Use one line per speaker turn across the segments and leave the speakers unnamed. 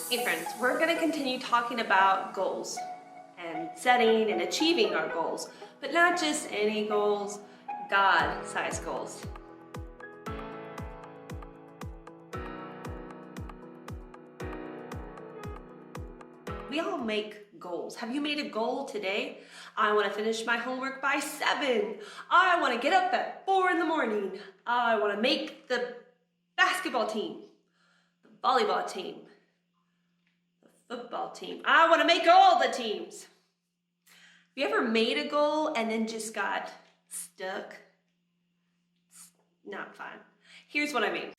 Hey friends, we're going to continue talking about goals and setting and achieving our goals, but not just any goals, God-sized goals. We all make goals. Have you made a goal today? I want to finish my homework by 7. I want to get up at 4 in the morning. I want to make the basketball team, the volleyball team, football team. I want to make all the teams. Have you ever made a goal and then just got stuck? It's not fun. Here's what I mean.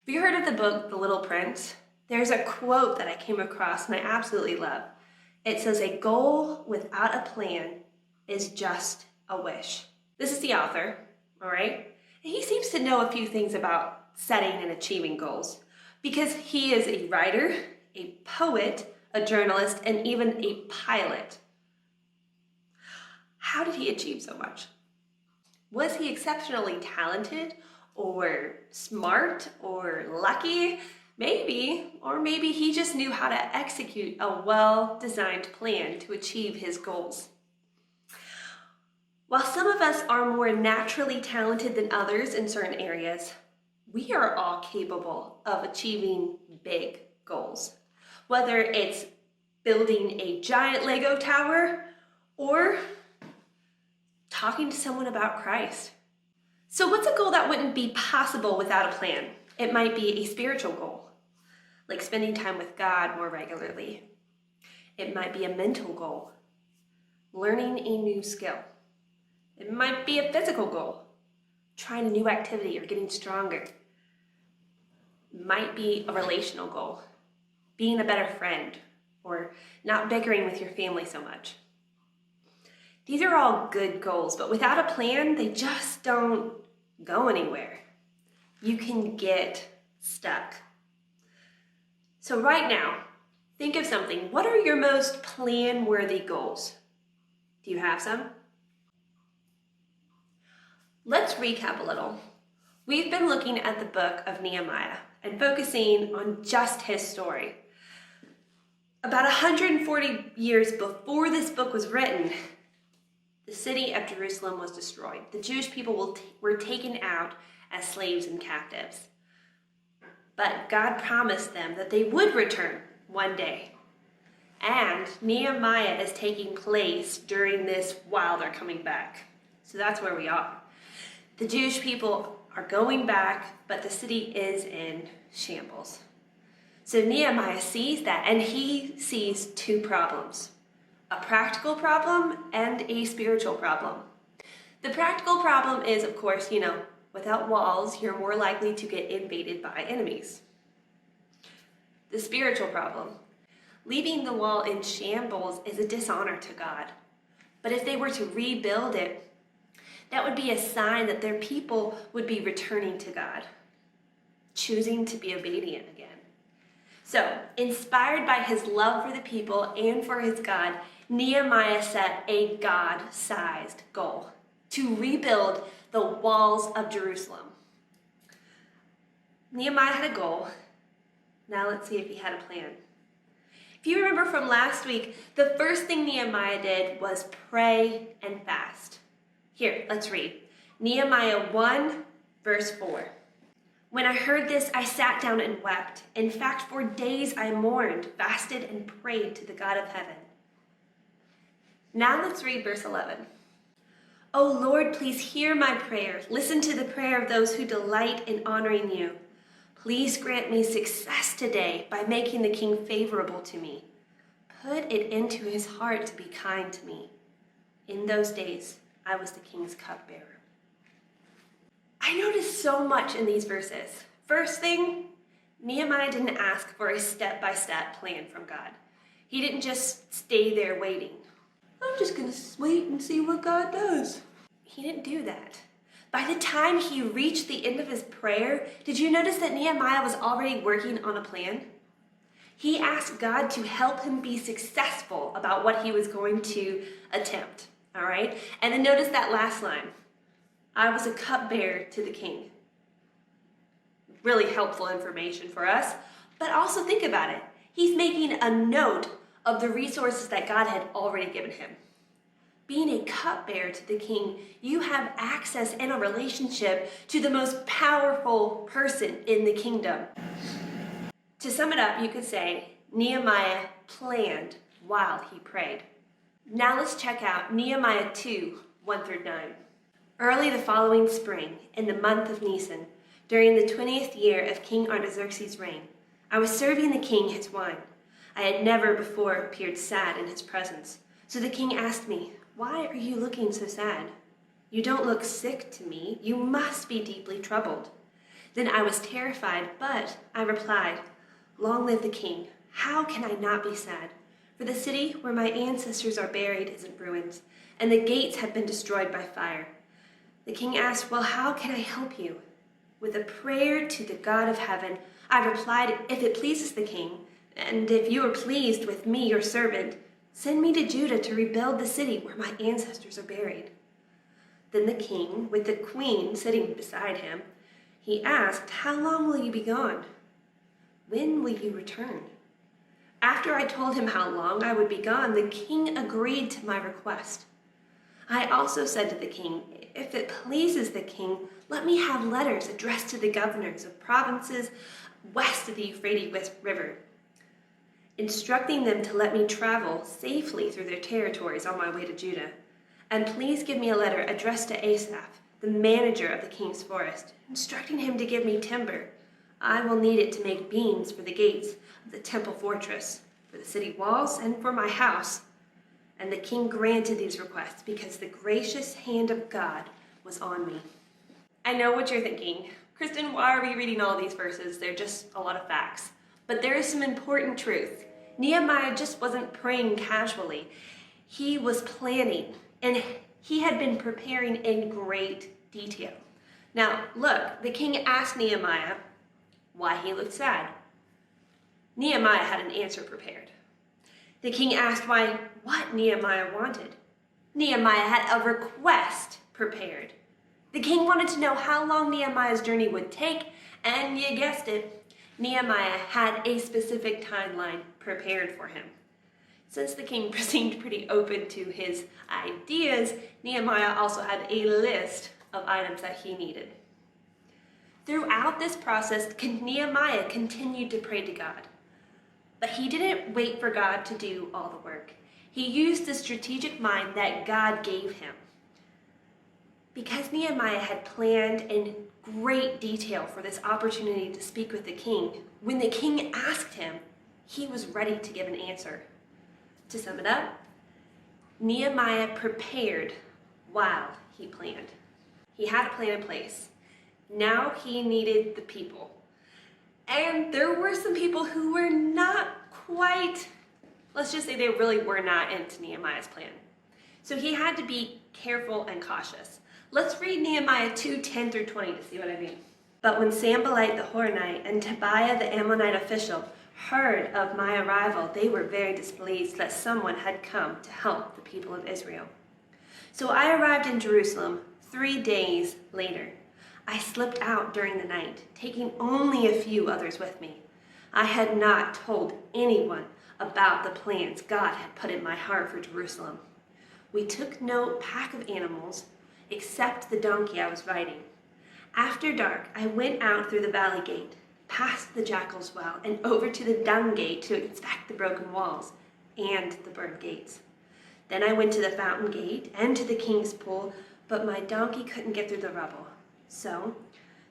Have you heard of the book, The Little Prince? There's a quote that I came across and I absolutely love. It says, "A goal without a plan is just a wish." This is the author, all right? And he seems to know a few things about setting and achieving goals because he is a writer, a poet, a journalist, and even a pilot. How did he achieve so much? Was he exceptionally talented or smart or lucky? Maybe, or maybe he just knew how to execute a well-designed plan to achieve his goals. While some of us are more naturally talented than others in certain areas, we are all capable of achieving big goals. Whether it's building a giant Lego tower or talking to someone about Christ. So what's a goal that wouldn't be possible without a plan? It might be a spiritual goal, like spending time with God more regularly. It might be a mental goal, learning a new skill. It might be a physical goal, trying a new activity or getting stronger. It might be a relational goal, being a better friend or not bickering with your family so much. These are all good goals, but without a plan, they just don't go anywhere. You can get stuck. So right now, think of something. What are your most plan-worthy goals? Do you have some? Let's recap a little. We've been looking at the book of Nehemiah and focusing on just his story. About 140 years before this book was written, the city of Jerusalem was destroyed. The Jewish people were taken out as slaves and captives. But God promised them that they would return one day. And Nehemiah is taking place during this while they're coming back. So that's where we are. The Jewish people are going back, but the city is in shambles. So Nehemiah sees that, and he sees two problems. A practical problem and a spiritual problem. The practical problem is, of course, without walls, you're more likely to get invaded by enemies. The spiritual problem. Leaving the wall in shambles is a dishonor to God. But if they were to rebuild it, that would be a sign that their people would be returning to God, choosing to be obedient again. So, inspired by his love for the people and for his God, Nehemiah set a God-sized goal to rebuild the walls of Jerusalem. Nehemiah had a goal. Now let's see if he had a plan. If you remember from last week, the first thing Nehemiah did was pray and fast. Here, let's read. Nehemiah 1, verse 4. "When I heard this, I sat down and wept. In fact, for days I mourned, fasted, and prayed to the God of heaven." Now let's read verse 11. "O Lord, please hear my prayer. Listen to the prayer of those who delight in honoring you. Please grant me success today by making the king favorable to me. Put it into his heart to be kind to me. In those days, I was the king's cupbearer." I noticed so much in these verses. First thing, Nehemiah didn't ask for a step-by-step plan from God. He didn't just stay there waiting. I'm just going to wait and see what God does. He didn't do that. By the time he reached the end of his prayer, did you notice that Nehemiah was already working on a plan? He asked God to help him be successful about what he was going to attempt, all right? And then notice that last line. I was a cupbearer to the king. Really helpful information for us, but also think about it. He's making a note of the resources that God had already given him. Being a cupbearer to the king, you have access and a relationship to the most powerful person in the kingdom. To sum it up, you could say Nehemiah planned while he prayed. Now let's check out Nehemiah 2, 1 through 9. Early the following spring, in the month of Nisan, during the 20th year of King Artaxerxes' reign, I was serving the king his wine. I had never before appeared sad in his presence. So the king asked me, "Why are you looking so sad? You don't look sick to me. You must be deeply troubled." Then I was terrified, but I replied, "Long live the king. How can I not be sad? For the city where my ancestors are buried is in ruins, and the gates have been destroyed by fire." The king asked, "Well, how can I help you?" With a prayer to the God of heaven, I replied, "If it pleases the king, and if you are pleased with me, your servant, send me to Judah to rebuild the city where my ancestors are buried." Then the king, with the queen sitting beside him, he asked, "How long will you be gone? When will you return?" After I told him how long I would be gone, the king agreed to my request. I also said to the king, "If it pleases the king, let me have letters addressed to the governors of provinces west of the Euphrates River, instructing them to let me travel safely through their territories on my way to Judah. And please give me a letter addressed to Asaph, the manager of the king's forest, instructing him to give me timber. I will need it to make beams for the gates of the temple fortress, for the city walls, and for my house." And the king granted these requests because the gracious hand of God was on me. I know what you're thinking. Kristen, why are we reading all these verses? They're just a lot of facts. But there is some important truth. Nehemiah just wasn't praying casually. He was planning, and he had been preparing in great detail. Now, look, the king asked Nehemiah why he looked sad. Nehemiah had an answer prepared. The king asked what Nehemiah wanted. Nehemiah had a request prepared. The king wanted to know how long Nehemiah's journey would take, and you guessed it, Nehemiah had a specific timeline prepared for him. Since the king seemed pretty open to his ideas, Nehemiah also had a list of items that he needed. Throughout this process, Nehemiah continued to pray to God. But he didn't wait for God to do all the work. He used the strategic mind that God gave him. Because Nehemiah had planned in great detail for this opportunity to speak with the king, when the king asked him, he was ready to give an answer. To sum it up, Nehemiah prepared while he planned. He had a plan in place. Now he needed the people. And there were some people who were not quite, let's just say they really were not into Nehemiah's plan. So he had to be careful and cautious. Let's read Nehemiah 2:10 through 20 to see what I mean. "But when Sanballat the Horonite and Tobiah the Ammonite official heard of my arrival, they were very displeased that someone had come to help the people of Israel. So I arrived in Jerusalem 3 days later. I slipped out during the night, taking only a few others with me. I had not told anyone about the plans God had put in my heart for Jerusalem. We took no pack of animals, except the donkey I was riding. After dark, I went out through the valley gate, past the jackal's well, and over to the dung gate to inspect the broken walls and the burned gates. Then I went to the fountain gate and to the king's pool, but my donkey couldn't get through the rubble. So,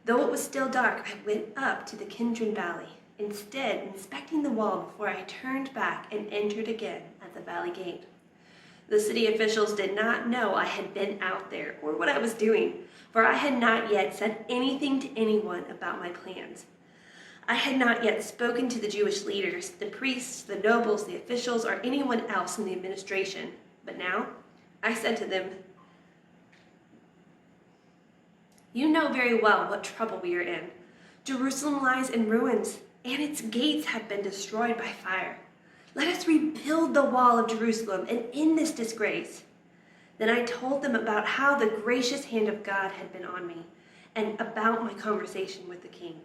though it was still dark, I went up to the Kidron Valley, instead inspecting the wall before I turned back and entered again at the valley gate. The city officials did not know I had been out there or what I was doing. for I had not yet said anything to anyone about my plans. I had not yet spoken to the Jewish leaders, the priests, the nobles, the officials, or anyone else in the administration. But now I said to them, "You know very well what trouble we are in. Jerusalem lies in ruins, and its gates have been destroyed by fire. Let us rebuild the wall of Jerusalem and end this disgrace." Then I told them about how the gracious hand of God had been on me, and about my conversation with the king.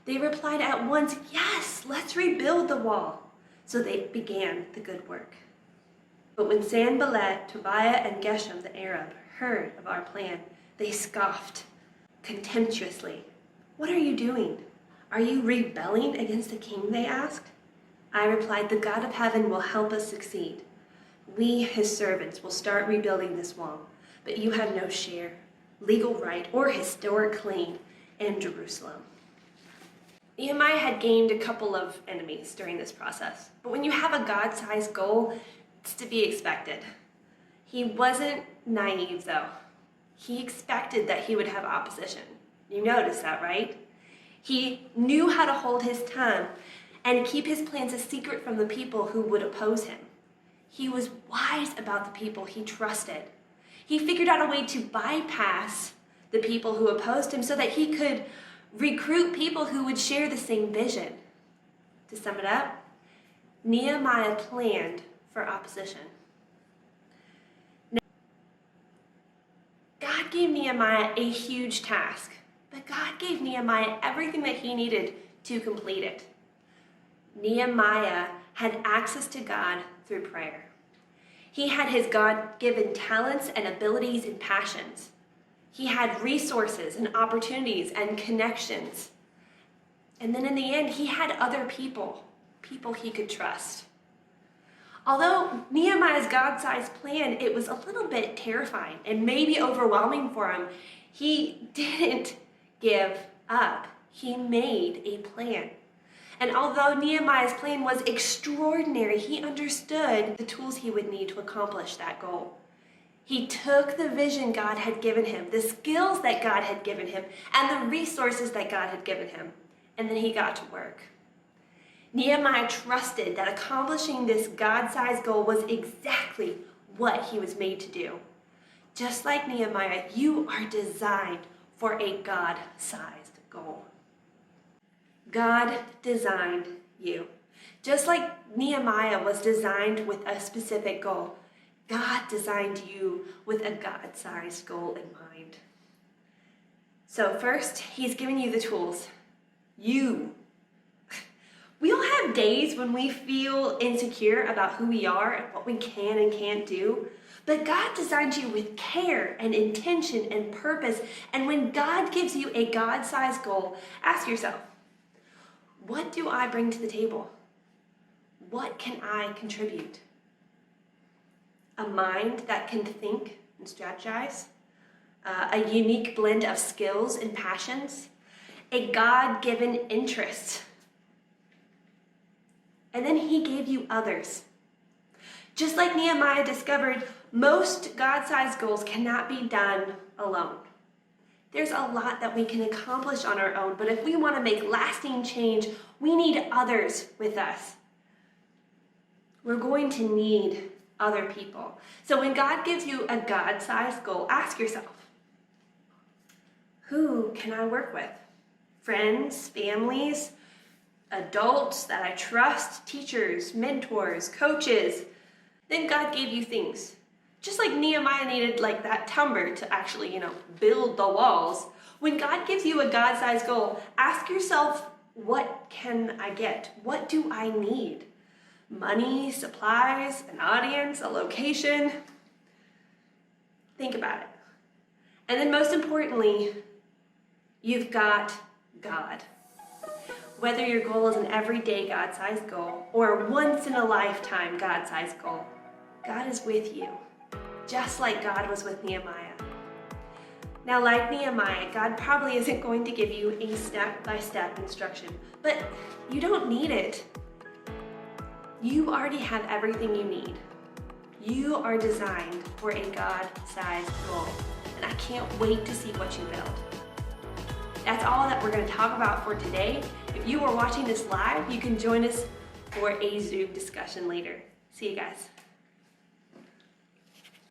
They replied at once, "Yes, let's rebuild the wall." So they began the good work. But when Sanballat, Tobiah, and Geshem the Arab heard of our plan, they scoffed contemptuously. "What are you doing? Are you rebelling against the king?" they asked. I replied, "The God of heaven will help us succeed. We, his servants, will start rebuilding this wall, but you have no share, legal right, or historic claim in Jerusalem." Nehemiah had gained a couple of enemies during this process, but when you have a God-sized goal, it's to be expected. He wasn't naive, though. He expected that he would have opposition. You notice that, right? He knew how to hold his tongue and keep his plans a secret from the people who would oppose him. He was wise about the people he trusted. He figured out a way to bypass the people who opposed him so that he could recruit people who would share the same vision. To sum it up, Nehemiah planned for opposition. Now, God gave Nehemiah a huge task, but God gave Nehemiah everything that he needed to complete it. Nehemiah had access to God through prayer. He had his God-given talents and abilities and passions. He had resources and opportunities and connections. And then in the end, he had other people he could trust. Although Nehemiah's God-sized plan, it was a little bit terrifying and maybe overwhelming for him, he didn't give up. He made a plan. And although Nehemiah's plan was extraordinary, he understood the tools he would need to accomplish that goal. He took the vision God had given him, the skills that God had given him, and the resources that God had given him, and then he got to work. Nehemiah trusted that accomplishing this God-sized goal was exactly what he was made to do. Just like Nehemiah, you are designed for a God-sized goal. God designed you. Just like Nehemiah was designed with a specific goal, God designed you with a God-sized goal in mind. So first, he's giving you the tools. We all have days when we feel insecure about who we are and what we can and can't do. But God designed you with care and intention and purpose. And when God gives you a God-sized goal, ask yourself, what do I bring to the table? What can I contribute? A mind that can think and strategize, a unique blend of skills and passions, a God-given interest. And then he gave you others. Just like Nehemiah discovered, most God-sized goals cannot be done alone. There's a lot that we can accomplish on our own, but if we want to make lasting change, we need others with us. We're going to need other people. So when God gives you a God-sized goal, ask yourself, who can I work with? Friends, families, adults that I trust, teachers, mentors, coaches. Then God gave you things. Just like Nehemiah needed that timber to actually, build the walls. When God gives you a God-sized goal, ask yourself, what can I get? What do I need? Money, supplies, an audience, a location? Think about it. And then most importantly, you've got God. Whether your goal is an everyday God-sized goal or a once-in-a-lifetime God-sized goal, God is with you. Just like God was with Nehemiah. Now, like Nehemiah, God probably isn't going to give you a step-by-step instruction, but you don't need it. You already have everything you need. You are designed for a God-sized goal. And can't wait to see what you build. That's all that we're going to talk about for today. If you are watching this live, you can join us for a Zoom discussion later. See you guys.